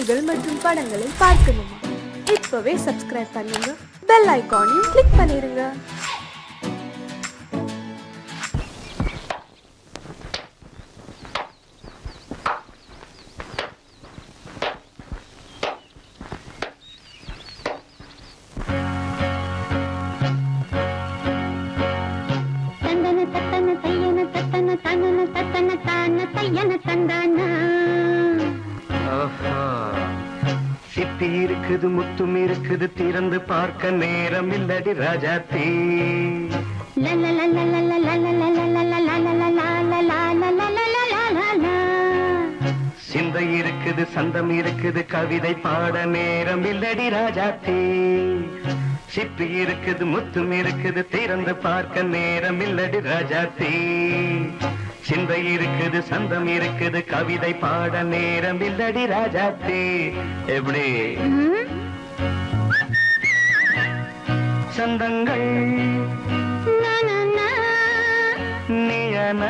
பாடல்கள் மற்றும் படங்களை பார்க்கணுமா? இப்பவே சப்ஸ்கிரைப் பண்ணுங்க, பெல் ஐகானையும் கிளிக் பண்ணிருங்க. சிப்பி இருக்குது, முத்தும் இருக்குது, திறந்து பார்க்க நேரம் இல்லடி ராஜாத்தி. சிந்தை இருக்குது, சந்தம் இருக்குது, கவிதை பாட நேரம் இல்லடி ராஜாத்தி. சிப்பி இருக்குது, முத்தும் இருக்குது, திறந்து பார்க்க நேரம் இல்லடி ராஜாத்தி. சிந்தை இருக்குது, சந்தம் இருக்குது, கவிதை பாட நேரம் இல்லடி ராஜாத்தி. எப்படி சந்தங்கள் நீயன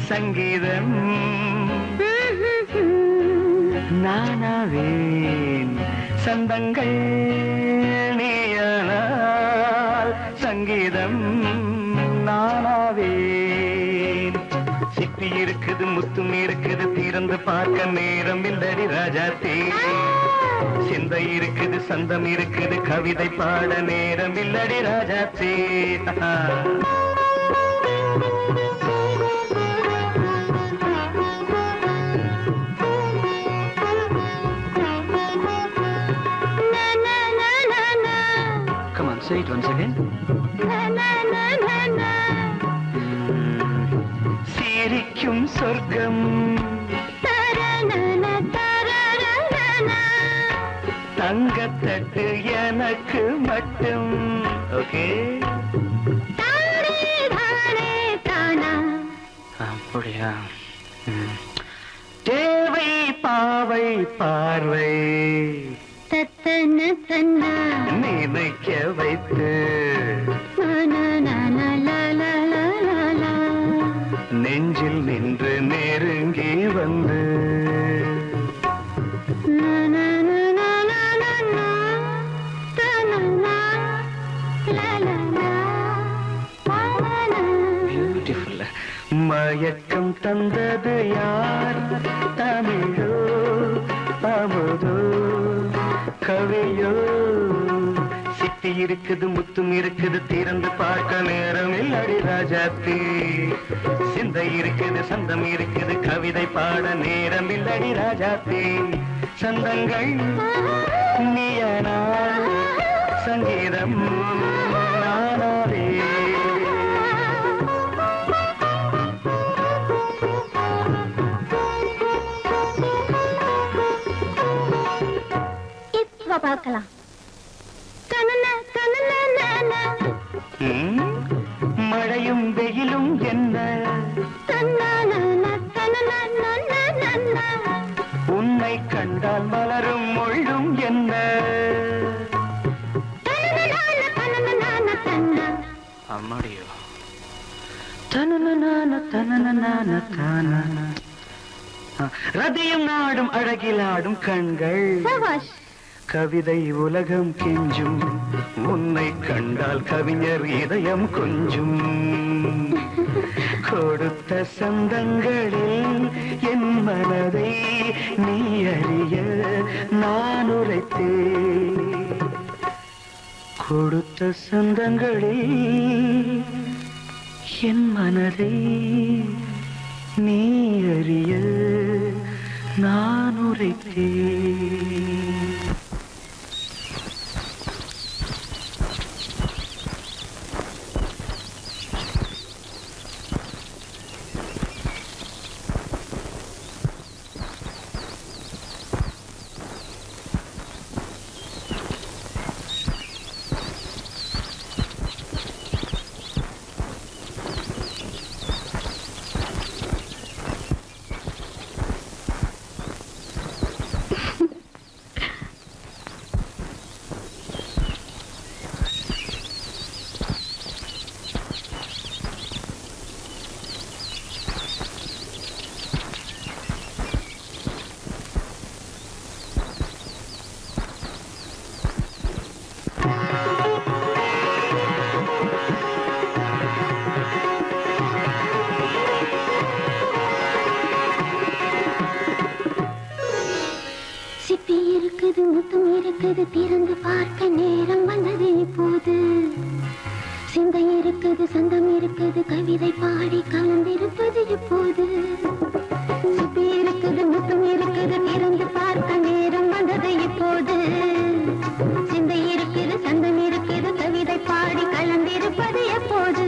சங்கீதம் நானாவேன். சந்தங்கள் நீயனால் சங்கீதம் நானாவேன். சிப்பி இருக்குது, முத்தும் இருக்குது, திறந்து பார்க்க நேரம் இல்லடி ராஜாத்தி. சிந்தை இருக்குது, சந்தம் இருக்குது, கவிதை பாட நேரம் இல்லடி Rajathi. Come on, say it once again. சிரிக்கும் சொர்க்கம் தங்கத்தட்டு எனக்கு மட்டும். ஓகே, அப்படியா? தேவை பாவை பார்வை நினைக்க வைத்து நெஞ்சில் நின்று நெருங்கி வந்து பியூட்டிஃபுல். மயக்கம் தந்தது யார்? தமிழோ அமுதோ கவியோ? சிப்பி இருக்குது, முத்தும் இருக்குது, திறந்து பார்க்க நேரம் இல்லடி ராஜாத்தி. சிந்தை இருக்குது, சந்தம் இருக்குது, கவிதை பாட நேரம் இல்லடி ராஜாத்தி. சந்தங்கள் நீயனால் சங்கீதம் நானாவே. பார்க்கலாம். மழையும் வெயிலும் என்ன, உன்னை கண்டால் மலரும் மொழியும் என்ன. அம்மாடியோ ரதியும் நாடும் அழகிலாடும் கண்கள், கவிதை உலகம் கெஞ்சும், உன்னை கண்டால் கவிஞர் இதயம் கொஞ்சும். கொடுத்த சந்தங்களில் என் மனதை நீ அறிய நான் உரைத்தேன். கொடுத்த சந்தங்களில் என் மனதை நீ அறிய நான் உரைத்தேன். இருக்குது திறந்து பார்க்க நேரம் வந்தது இப்போது. சிந்தை இருக்குது சந்தம் இருக்குது கவிதை பாடி கலந்திருப்பது இப்போது. சுத்தி இருக்குது முத்தம் இருக்குது திறந்து பார்க்க நேரம் வந்தது இப்போது. சிந்தை இருக்குது சந்தம் இருக்குது கவிதை பாடி கலந்திருப்பது எப்போது.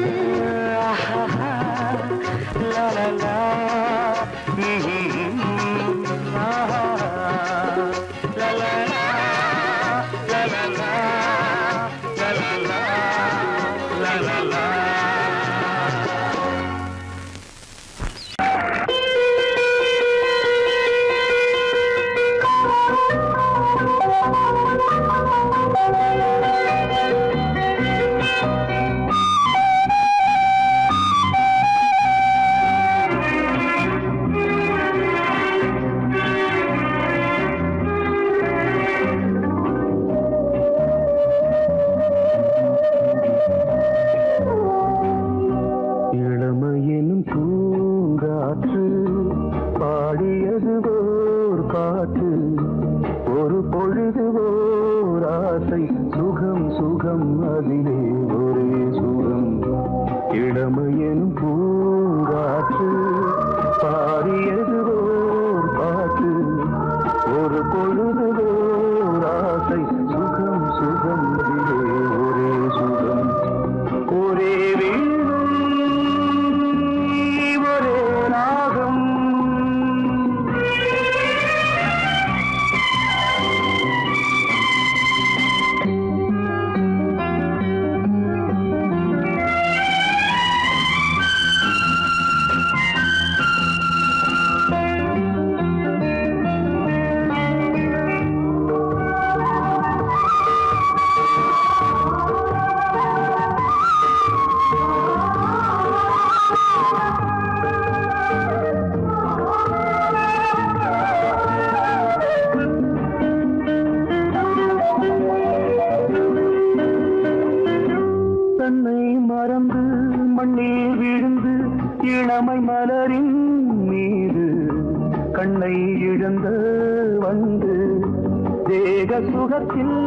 சுகத்தில்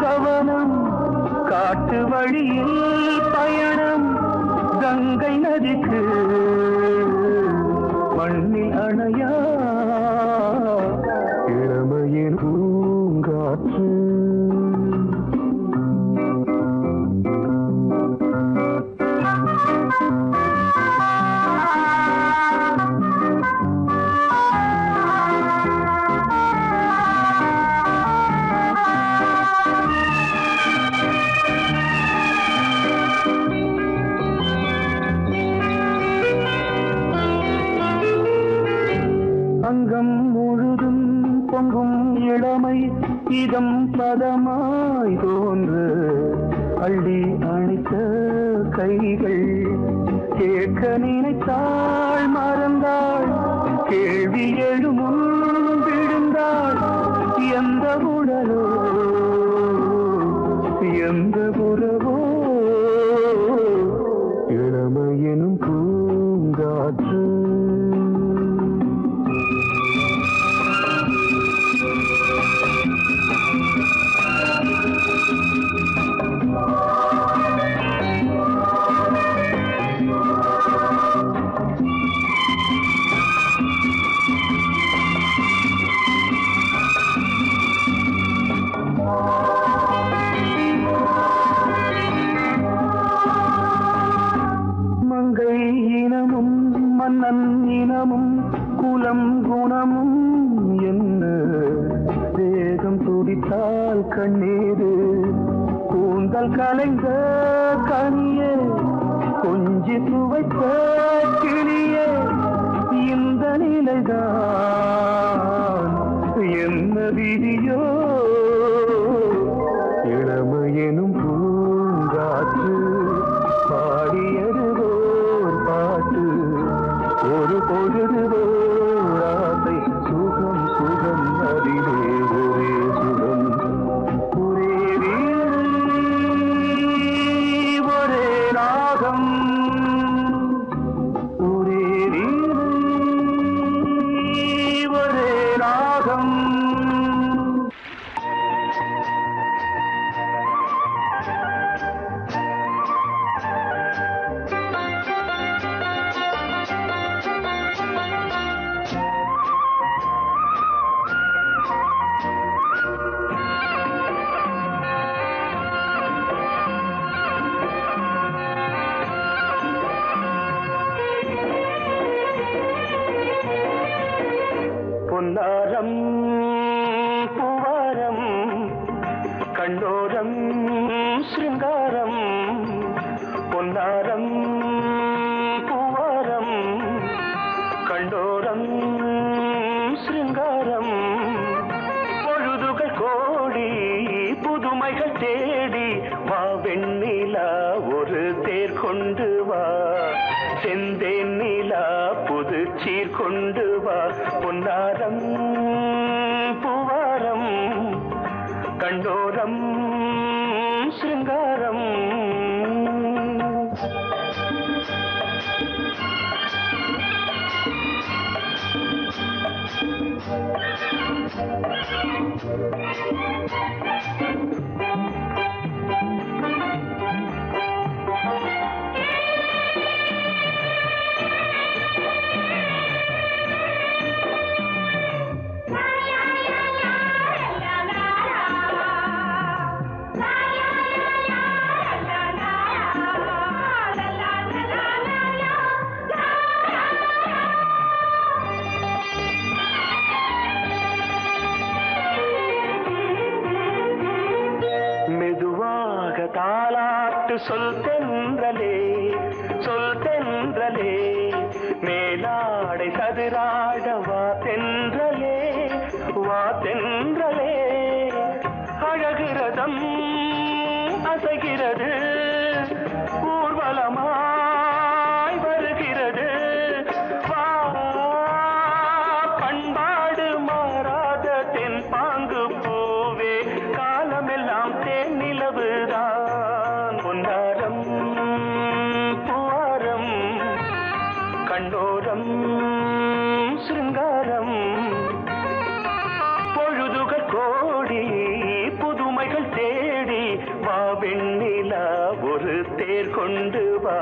கவனம் காட்டு வழியில் பயணம் கங்கை நதிக்கு மண்ணில் அணையா இளமையின் பூங்காற்று. அங்கம் முழுதும் பொங்கும் இளமை இதம் பதமாய் தோன்று அள்ளி அணைத்த கைகள் கேட்க நினைத்தாள் மறந்தாள் கேள்வி எழுமுன் விழுந்தாள். எந்த உடலோ எந்த உறவோ இளமையெனும் பூங்காற்று. மன்னன் இனமும் குலம் குணமும் என்ன வேகம் துடித்தால் கண்ணீரு கூந்தல் கலைந்த கனியே கொஞ்சி துவைத்த கிளியே இந்த நிலைதான் என்ன விதியோ இளமையெனும் பூங்காற்று பாடியது பாட்டு ஒரு பொழுது ஆசை சுகம் சுகம் அதிலே ஒரே சுகம் ஒரே ஒரே ராகம் ஒரே ஒரே ராகம். பொன்னாரம் பூவாரம் கண்ணோரம் சிருங்காரம் பொன்னாரம் பூவாரம் கண்டோரம் சிருங்காரம் பொழுதுகள் கோடி புதுமைகள் தேடி வா வெண்ணிலா ஒரு தேர் கொண்டு வா செந்தேன் நிலா புது சீர் கொண்டு வா பொன்னாரம் பூவாரம் கண்டோரம் சிருங்காரம் தாலாட்டு சொல் தென்றலே மேலாடை சதுராட வா தென்றலே அழகிறதம் அசைகிறது ஊர்வலமாய் வருகிறது வா பண்பாடு மாறாத தென் பாங்கு பூவே காலமெல்லாம் தேன் நிலவுதான் பொன்னாரம் பூவாரம் கண்டோரம் சிருங்காரம் பொழுதுகள் கோடி புதுமைகள் தேடி வா வெண்ணிலா ஒரு தேர் கொண்டு வா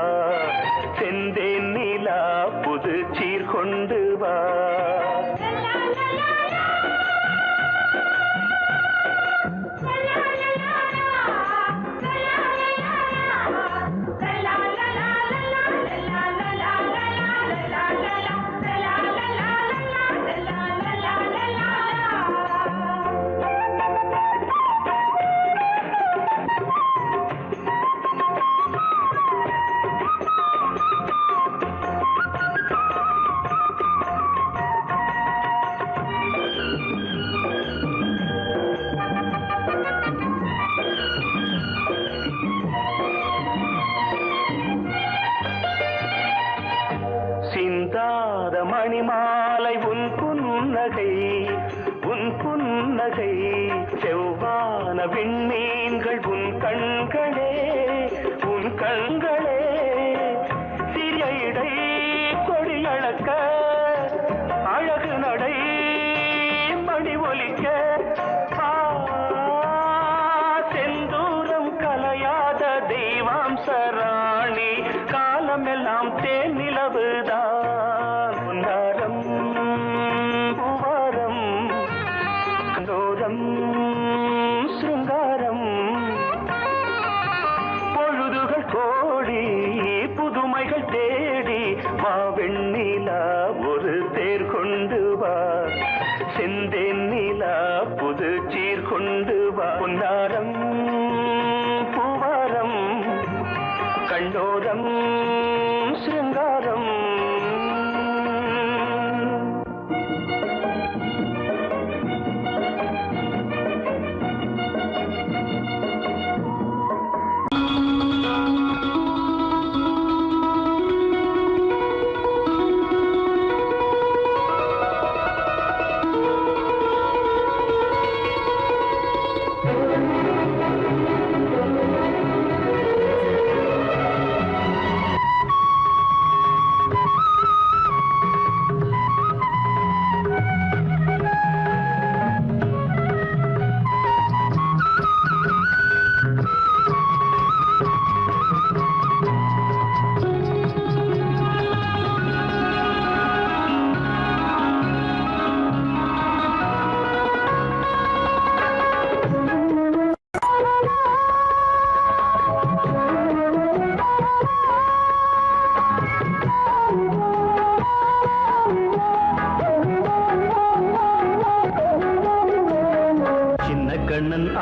செந்தேன் நிலா புது சீர் கொண்டு வா சிந்தாத மணிமாலை உன் புன்னகை செவ்வான விண்மீன்கள் உன் கண்களே சிறிய இடை கொடியளக்க அழகு நடை மணி ஒலிக்க செந்தூரம் கலையாத தெய்வாம்சராணி காலமெல்லாம் தேன் நிலவுதான் பொன்னாரம் பூவாரம் கண்டோரம் சிருங்காரம் பொழுதுகள் கோடி புதுமைகள் தேடி வா வெண்ணிலா ஒரு தேர் கொண்டு வா செந்தேன் நிலா புது சீர் கொண்டு வா பொன்னாரம் பூவாரம் கண்டோரம் சிருங்காரம்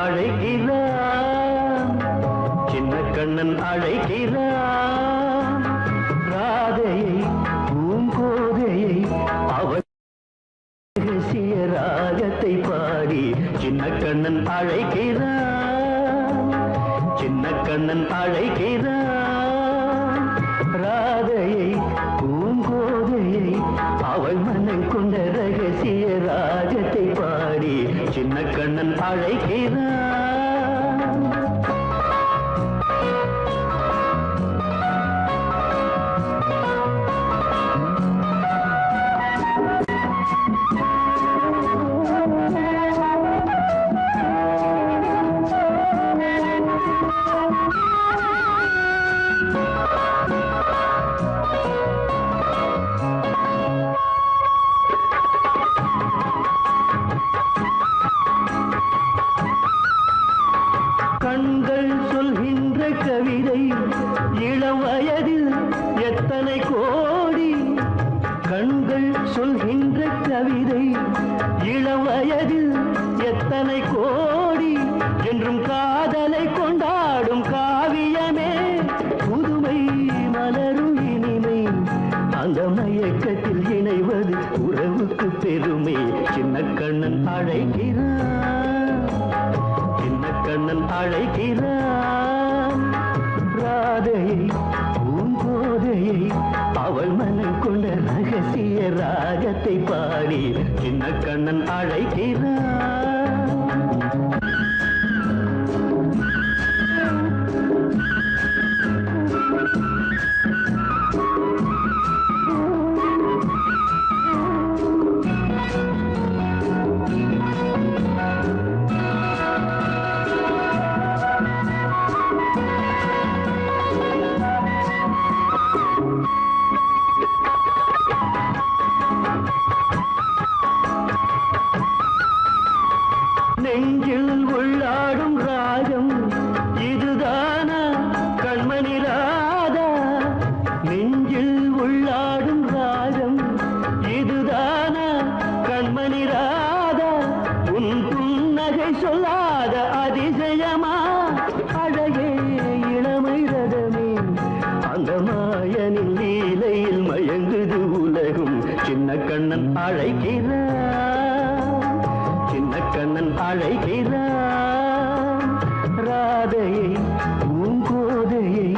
அழைக்கிறான், சின்ன கண்ணன் அழைக்கிறான். ராதையை பூங்கோதையை அவள் ரகசிய ராகத்தை பாடி சின்ன கண்ணன் அழைக்கிறான், சின்ன கண்ணன் அழைக்கிறான். ராதையை பூங்கோதையை அவள் மனம் கொண்ட ரகசிய ராகத்தை பாடி சின்ன கண்ணன் அழைக்கிறான். கண்கள் சொல்கின்ற கவிதை இளம் வயதில் எத்தனை கோடி, கண்கள் சொல்கின்ற கவிதை இளம் வயதில் எத்தனை கோடி, என்றும் காதலை கொண்டாடும் காவியமே புதுமை மலரும் இனிமை, அந்த மயக்கத்தில் இணைவது உறவுக்கு பெருமை. சின்ன கண்ணன் அழைக்கிறான், சின்ன கண்ணன் அழைக்கிறான். ராதையை பூங்கோதையை அவள் மனம் கொண்ட ரகசிய ராகத்தை பாடி சின்ன கண்ணன் அழைக்கிறான். நெஞ்சில் உள்ளாடும் ராகம் இதுதானா கண்மணி ராதா, நெஞ்சில் உள்ளாடும் ராகம் இதுதானா கண்மணி ராதா, உன் புன்னகை சொல்லாத அதிசயமா அழகே இளமை ரதமே, அந்த மாயனின் லீலையில் மயங்குது உலகும். சின்ன கண்ணன் அழைக்கிறான், சின்ன கண்ணன் அழைக்கிறான். ராதையை பூங்கோதையை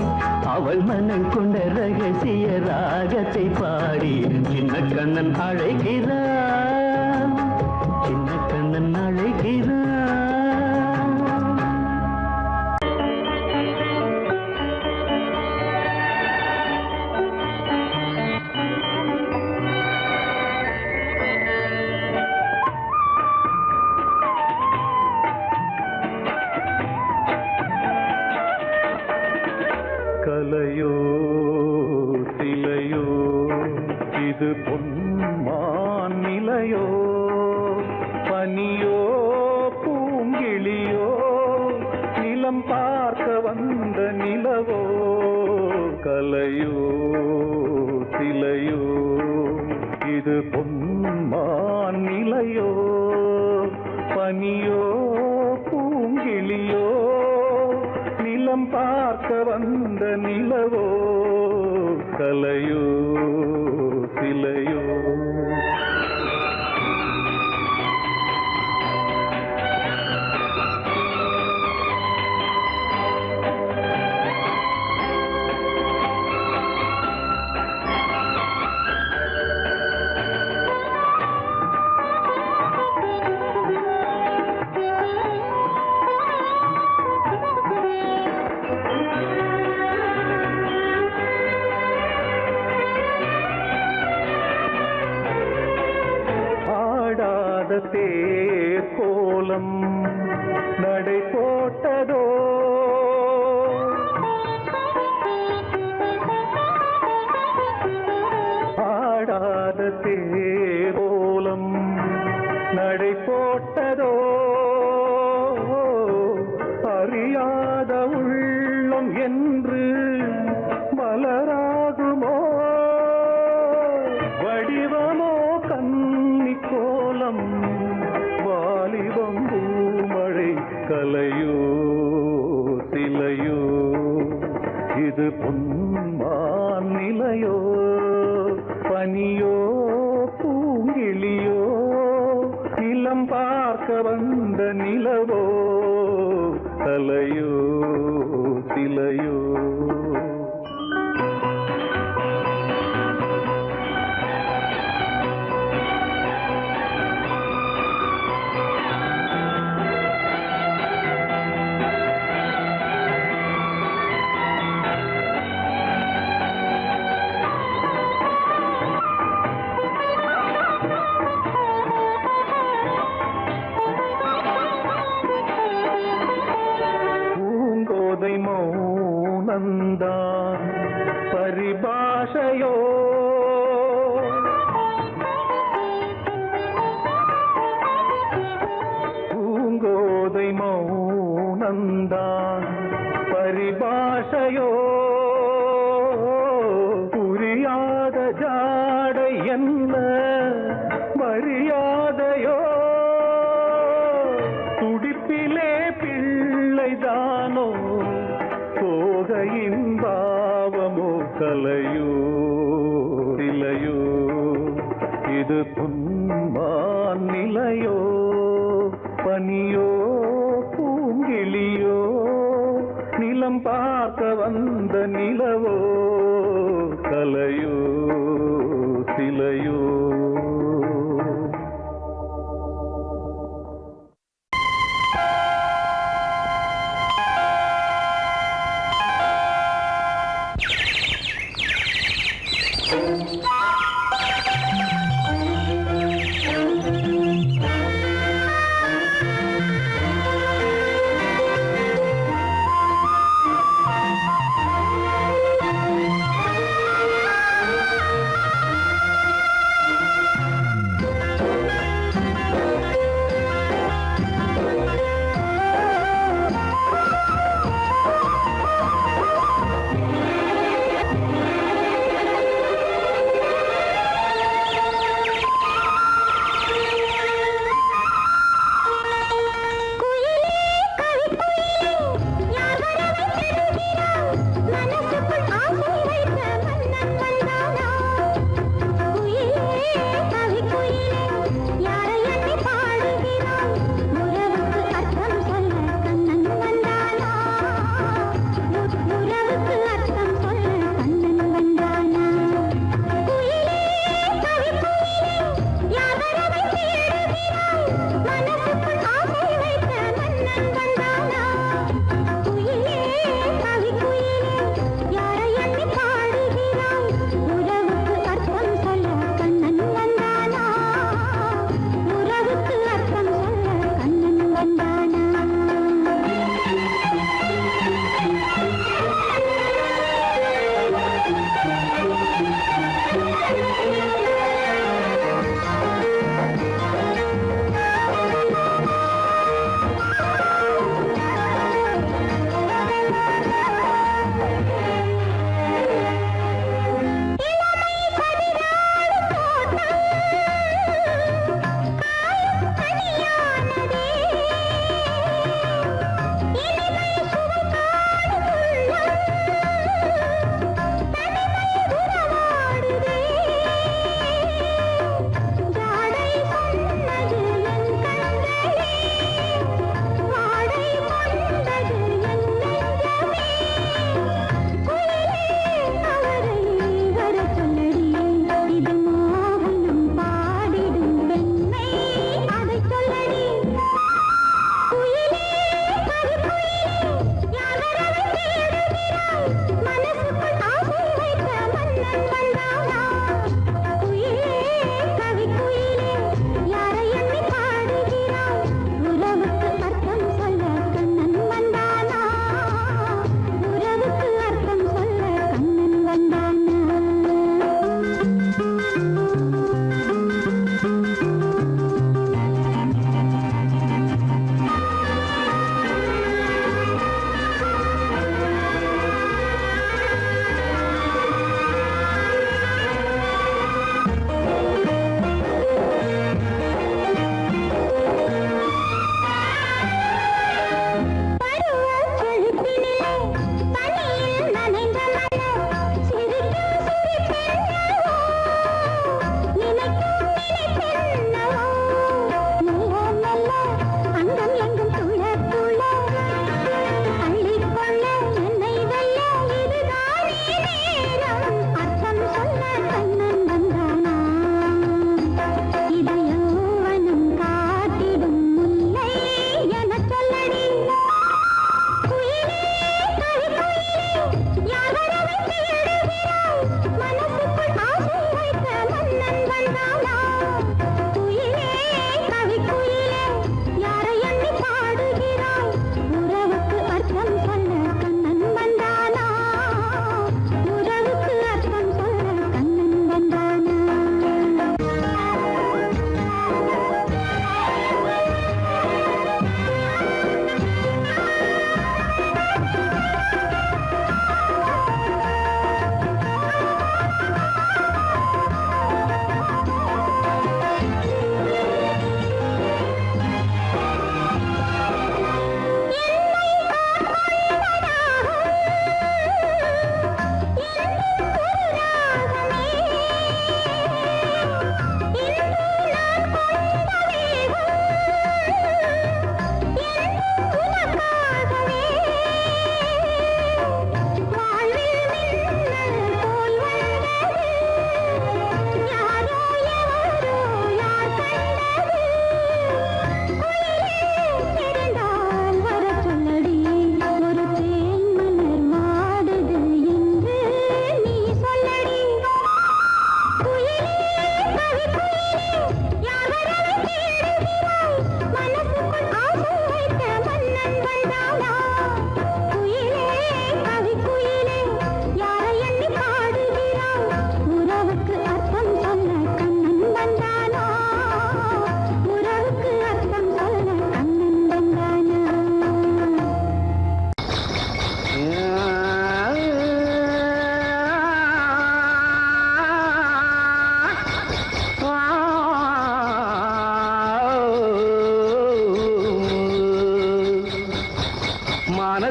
அவள் மனம் கொண்ட ரகசிய ராகத்தை பாடி சின்ன கண்ணன் அழைக்கிறான், சின்ன கண்ணன் அழைக்கிறான். கலையோ சிலையோ இது பொன்மான் நிலையோ, பனியோ பூங்கிளியோ நிலம் பார்க்க வந்த நிலவோ. கலையோ சிலையோ இது பொன்மான் நிலையோ, பனியோ பூங்கிளியோ நிலம் பார்க்க வந்த நிலவோ. கலையோ சிலையோ தேர் கோலம் நடை போட்டதோ, ஆடாத தேர் கோலம் நடை போட்டதோ, அறியாத உள்ளம் என்று மலராகுமோ, வடிவமோ கன்னி கோலம் வாலிபம் பூமழை கலையோ சிலையோ இது பொன்மான் நிலையோ பனியோ பூங்கிளியோ நிலம் பார்க்க வந்த நிலவோ கலையோ சிலையோ மௌனந்தான் பரிபாஷையோ பூங்கோதை மௌனந்தான் பரிபாஷையோ புரியாத ஜாடை என்ன மரியாதையோ துடிப்பிலே பிள்ளைதானோ போகையின் பாவமோ கலையோ இலையோ இது பொன்மான் நிலையோ பனியோ பூங்கிளியோ நிலம் பார்க்க வந்த நிலவோ கலையோ சிலையோ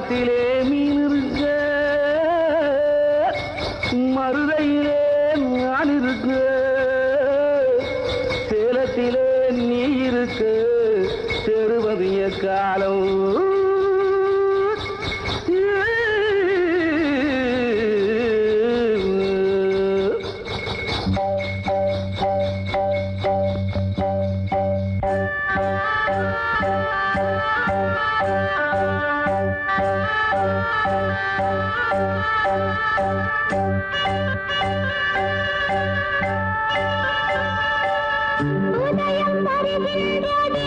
குளத்திலே மீன் இருக்க மருதையிலே நான் இருக்க சேலத்திலே நீ இருக்க தெருவதிய காலம் உதயம் வருகின்றதே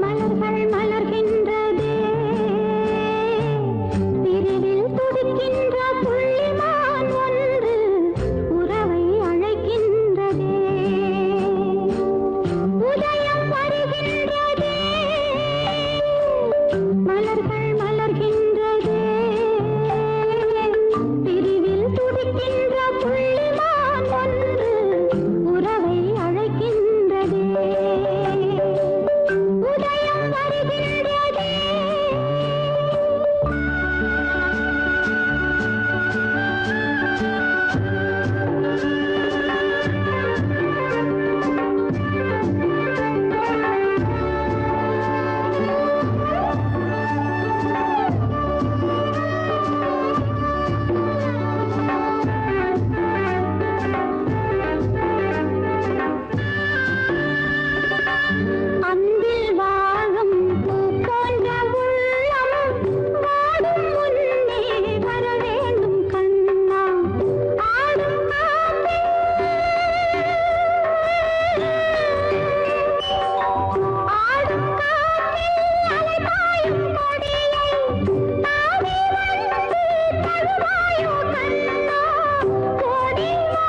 மலர்கள் மலர்கின்றதே பிரிவில் துடிக்கின்ற புள்ளிமான் ஒன்று உறவை அழைக்கின்றதே உதயம் வருகின்றதே மலர்கள் மலர்கின்றதே பிரிவில் துடிக்கின்ற புள்ளிமான் ஒன்று உறவை அழைக்கின்றதே உதயம் வருகின்றதே அன்பில் வாழும் பூ போன்ற உள்ளம் வாடும் முன்னே வர வேண்டும் கண்ணா ஆடும் காற்றே ஆடும் காற்றே அலைபாயும் கொடியை தாவி வந்து தருவாயோ கண்ணா ஓடி வா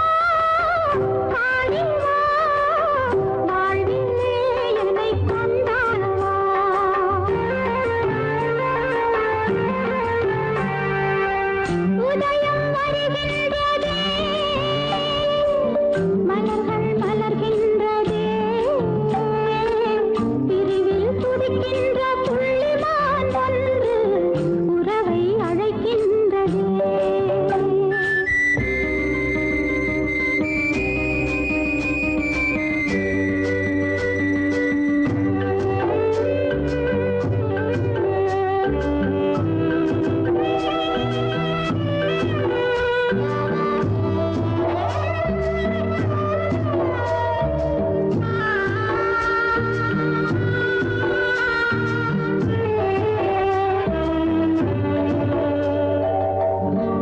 ஆடி வா வாழ்விலே என்னை கொண்டாடவா உதயம் வருகின்றதே மலர்கள் மலர்கின்றதே பிரிவில் துடிக்கின்ற புள்ளிமான் ஒன்று உறவை அழைக்கின்றதே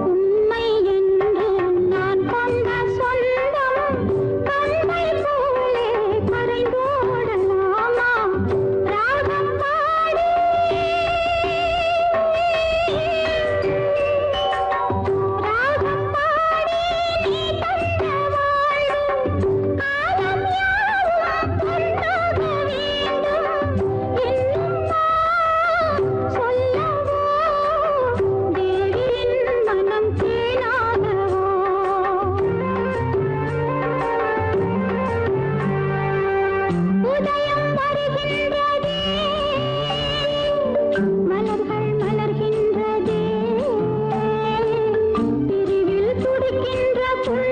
உண்மை என்று நான் கொண்ட சொந்தம் கண்மை போலே கரைந்தோடலாமா ராகம் பாடி ராகம் பாடி நீ தந்த வாழ்வு காலம் யாவும் பொன்னாக வேண்டும் இன்னும் நான் சொல்லவோ தேவியின் மனம் தேனாகவோ உதயம் வருகின்றதே மலர்கள் மலர்கின்றதே பிரிவில் துடிக்கின்ற புள்ளி